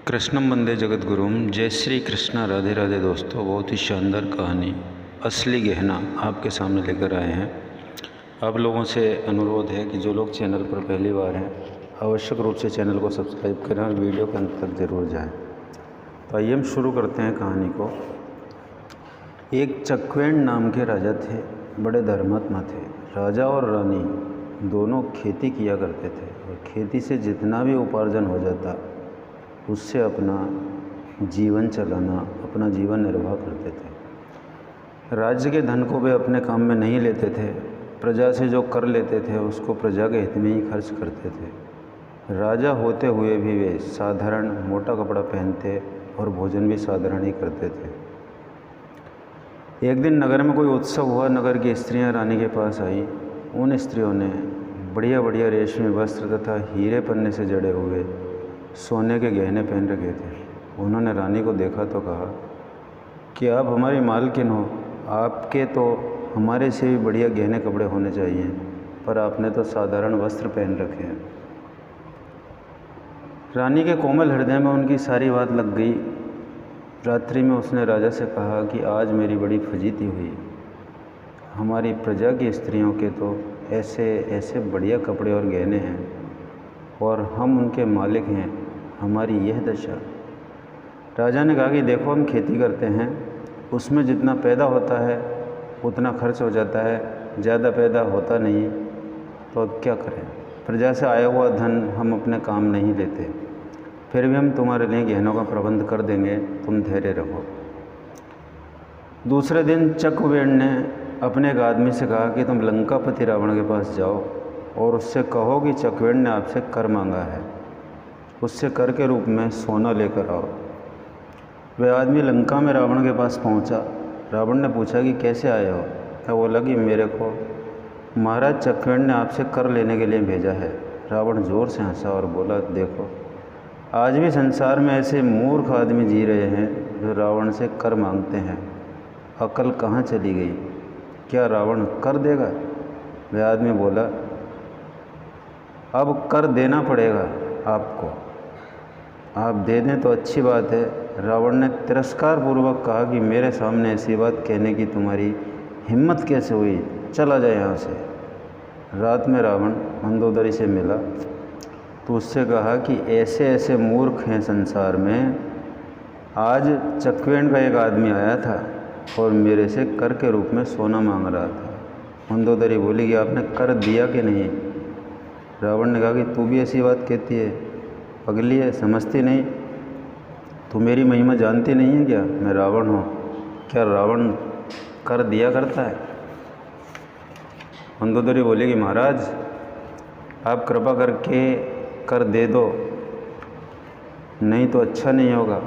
कृष्णम वंदे जगत गुरुम। जय श्री कृष्णा, राधे राधे दोस्तों। बहुत ही शानदार कहानी असली गहना आपके सामने लेकर आए हैं। आप लोगों से अनुरोध है कि जो लोग चैनल पर पहली बार हैं आवश्यक रूप से चैनल को सब्सक्राइब करें और वीडियो के अंत तक ज़रूर जाएं। तो आइए हम शुरू करते हैं कहानी को। एक चकवेण नाम के राजा थे, बड़े धर्मात्मा थे। राजा और रानी दोनों खेती किया करते थे और खेती से जितना भी उपार्जन हो जाता उससे अपना जीवन चलाना, अपना जीवन निर्वाह करते थे। राज्य के धन को वे अपने काम में नहीं लेते थे। प्रजा से जो कर लेते थे उसको प्रजा के हित में ही खर्च करते थे। राजा होते हुए भी वे साधारण मोटा कपड़ा पहनते और भोजन भी साधारण ही करते थे। एक दिन नगर में कोई उत्सव हुआ। नगर की स्त्रियां रानी के पास आई। उन स्त्रियों ने बढ़िया बढ़िया रेशमी वस्त्र तथा हीरे पन्ने से जड़े हुए सोने के गहने पहन रखे थे। उन्होंने रानी को देखा तो कहा कि आप हमारी मालकिन हो, आपके तो हमारे से भी बढ़िया गहने कपड़े होने चाहिए, पर आपने तो साधारण वस्त्र पहन रखे हैं। रानी के कोमल हृदय में उनकी सारी बात लग गई। रात्रि में उसने राजा से कहा कि आज मेरी बड़ी फजीती हुई। हमारी प्रजा की स्त्रियों के तो ऐसे ऐसे बढ़िया कपड़े और गहने हैं और हम उनके मालिक हैं, हमारी यह दशा। राजा ने कहा कि देखो, हम खेती करते हैं, उसमें जितना पैदा होता है उतना खर्च हो जाता है, ज़्यादा पैदा होता नहीं, तो अब क्या करें। प्रजा से आया हुआ धन हम अपने काम नहीं लेते, फिर भी हम तुम्हारे लिए गहनों का प्रबंध कर देंगे, तुम धैर्य रखो। दूसरे दिन चकवेण ने अपने एक आदमी से कहा कि तुम लंकापति रावण के पास जाओ और उससे कहो कि चकवेण ने आपसे कर मांगा है, उससे कर के रूप में सोना लेकर आओ। वह आदमी लंका में रावण के पास पहुंचा। रावण ने पूछा कि कैसे आए हो। क्या बोला कि मेरे को महाराज चकवेण ने आपसे कर लेने के लिए भेजा है। रावण ज़ोर से हंसा और बोला, देखो, आज भी संसार में ऐसे मूर्ख आदमी जी रहे हैं जो रावण से कर मांगते हैं। अकल कहाँ चली गई? क्या रावण कर देगा? वह आदमी बोला, अब कर देना पड़ेगा आपको, आप दे दें तो अच्छी बात है। रावण ने तिरस्कार पूर्वक कहा कि मेरे सामने ऐसी बात कहने की तुम्हारी हिम्मत कैसे हुई? चला जाए यहाँ से। रात में रावण मंदोदरी से मिला तो उससे कहा कि ऐसे ऐसे मूर्ख हैं संसार में। आज चकवेण का एक आदमी आया था और मेरे से कर के रूप में सोना मांग रहा था। मंदोदरी बोली कि आपने कर दिया कि नहीं? रावण ने कहा कि तू भी ऐसी बात कहती है, पगली है, समझती नहीं, तू मेरी महिमा जानती नहीं है क्या? मैं रावण हूँ। क्या रावण कर दिया करता है? मंदोदरी बोली कि महाराज, आप कृपा करके कर दे दो, नहीं तो अच्छा नहीं होगा,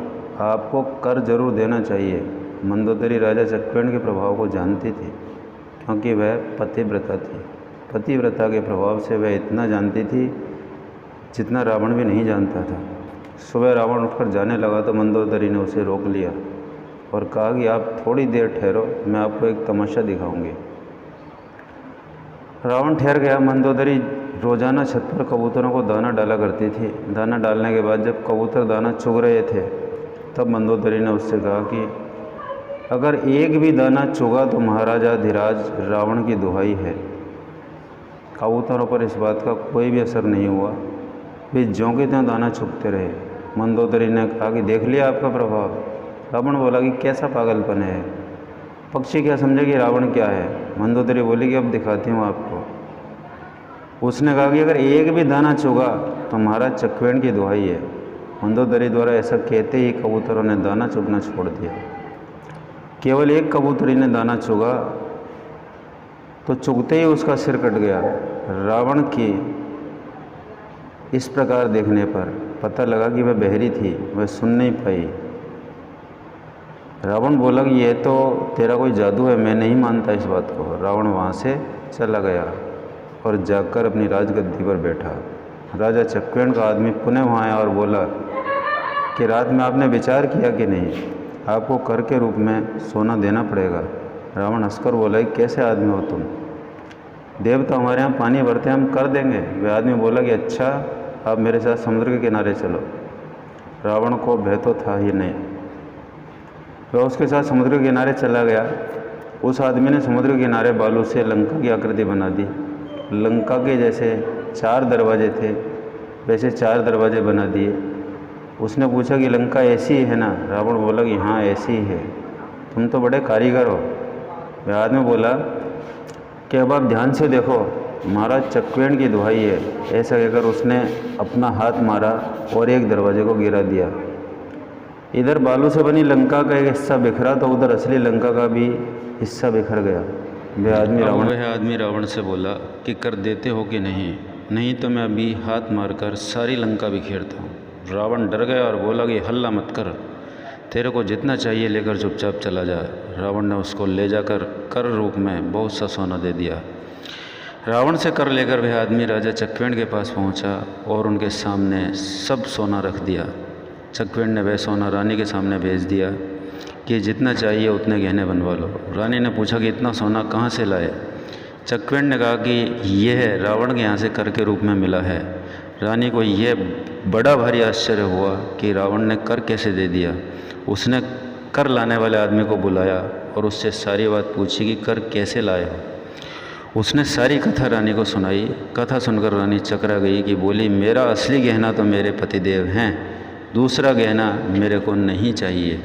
आपको कर जरूर देना चाहिए। मंदोदरी राजा चकवेण के प्रभाव को जानती थी क्योंकि वह पतिव्रता थी। पतिव्रता के प्रभाव से वह इतना जानती थी जितना रावण भी नहीं जानता था। सुबह रावण उठकर जाने लगा तो मंदोदरी ने उसे रोक लिया और कहा कि आप थोड़ी देर ठहरो, मैं आपको एक तमाशा दिखाऊंगी। रावण ठहर गया। मंदोदरी रोजाना छत पर कबूतरों को दाना डाला करती थी। दाना डालने के बाद जब कबूतर दाना चुग रहे थे तब मंदोदरी ने उससे कहा कि अगर एक भी दाना चुगा तो महाराजा धीराज रावण की दुहाई है। कबूतरों पर इस बात का कोई भी असर नहीं हुआ, वे ज्यों के त्यों दाना चुगते रहे। मंदोदरी ने कहा कि देख लिया आपका प्रभाव। रावण बोला कि कैसा पागलपन है, पक्षी क्या समझे कि रावण क्या है? मंदोदरी बोली कि अब दिखाती हूँ आपको। उसने कहा कि अगर एक भी दाना चुगा तो महाराज चकवेण की दुहाई है। मंदोदरी द्वारा ऐसा कहते ही कबूतरों ने दाना चुगना छोड़ दिया। केवल एक कबूतरी ने दाना चुगा तो चुगते ही उसका सिर कट गया। रावण की इस प्रकार देखने पर पता लगा कि वह बहरी थी, वह सुन नहीं पाई। रावण बोला कि यह तो तेरा कोई जादू है, मैं नहीं मानता इस बात को। रावण वहाँ से चला गया और जाकर अपनी राजगद्दी पर बैठा। राजा चकवेण का आदमी पुनः वहाँ आया और बोला कि रात में आपने विचार किया कि नहीं, आपको कर के रूप में सोना देना पड़ेगा। रावण हंसकर बोला कि कैसे आदमी हो तुम? देवता हमारे यहाँ पानी भरते हैं, हम कर देंगे। वह आदमी बोला कि अच्छा, आप मेरे साथ समुद्र के किनारे चलो। रावण को भय तो था ही नहीं। वह उसके साथ समुद्र के किनारे चला गया। उस आदमी ने समुद्र के किनारे बालू से लंका की आकृति बना दी। लंका के जैसे 4 दरवाजे थे वैसे 4 दरवाजे बना दिए। उसने पूछा कि लंका ऐसी ही है ना? रावण बोला कि हाँ ऐसी ही है, तुम तो बड़े कारीगर हो। वह आदमी बोला कि अब आप ध्यान से देखो, महाराज चक्वेण की दुहाई है। ऐसा कहकर उसने अपना हाथ मारा और एक दरवाजे को गिरा दिया। इधर बालू से बनी लंका का एक हिस्सा बिखरा तो उधर असली लंका का भी हिस्सा बिखर गया। वह आदमी रावण से बोला कि कर देते हो कि नहीं, नहीं तो मैं अभी हाथ मारकर सारी लंका बिखेरता हूँ। रावण डर गया और बोला कि हल्ला मत कर, तेरे को जितना चाहिए लेकर चुपचाप चला जा। रावण ने उसको ले जाकर कर रूप में बहुत सा सोना दे दिया। रावण से कर लेकर वह आदमी राजा चक्वेण के पास पहुंचा और उनके सामने सब सोना रख दिया। चक्वेण ने वह सोना रानी के सामने भेज दिया कि जितना चाहिए उतने गहने बनवा लो। रानी ने पूछा कि इतना सोना कहाँ से लाए? चक्वेण ने कहा कि यह रावण के यहाँ से कर के रूप में मिला है। रानी को यह बड़ा भारी आश्चर्य हुआ कि रावण ने कर कैसे दे दिया। उसने कर लाने वाले आदमी को बुलाया और उससे सारी बात पूछी कि कर कैसे लाए हो। उसने सारी कथा रानी को सुनाई। कथा सुनकर रानी चकरा गई कि बोली, मेरा असली गहना तो मेरे पतिदेव हैं, दूसरा गहना मेरे को नहीं चाहिए।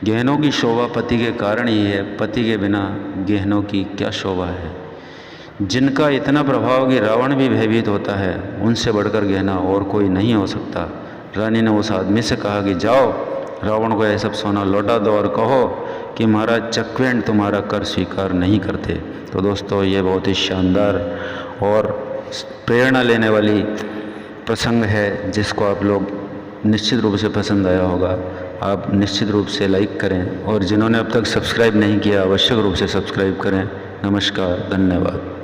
गहनों की शोभा पति के कारण ही है, पति के बिना गहनों की क्या शोभा है। जिनका इतना प्रभाव कि रावण भी भयभीत होता है, उनसे बढ़कर गहना और कोई नहीं हो सकता। रानी ने उस आदमी से कहा कि जाओ रावण को यह सब सोना लौटा दो और कहो कि महाराज चक्वेण तुम्हारा कर स्वीकार नहीं करते। तो दोस्तों, ये बहुत ही शानदार और प्रेरणा लेने वाली प्रसंग है जिसको आप लोग निश्चित रूप से पसंद आया होगा। आप निश्चित रूप से लाइक करें और जिन्होंने अब तक सब्सक्राइब नहीं किया आवश्यक रूप से सब्सक्राइब करें। नमस्कार, धन्यवाद।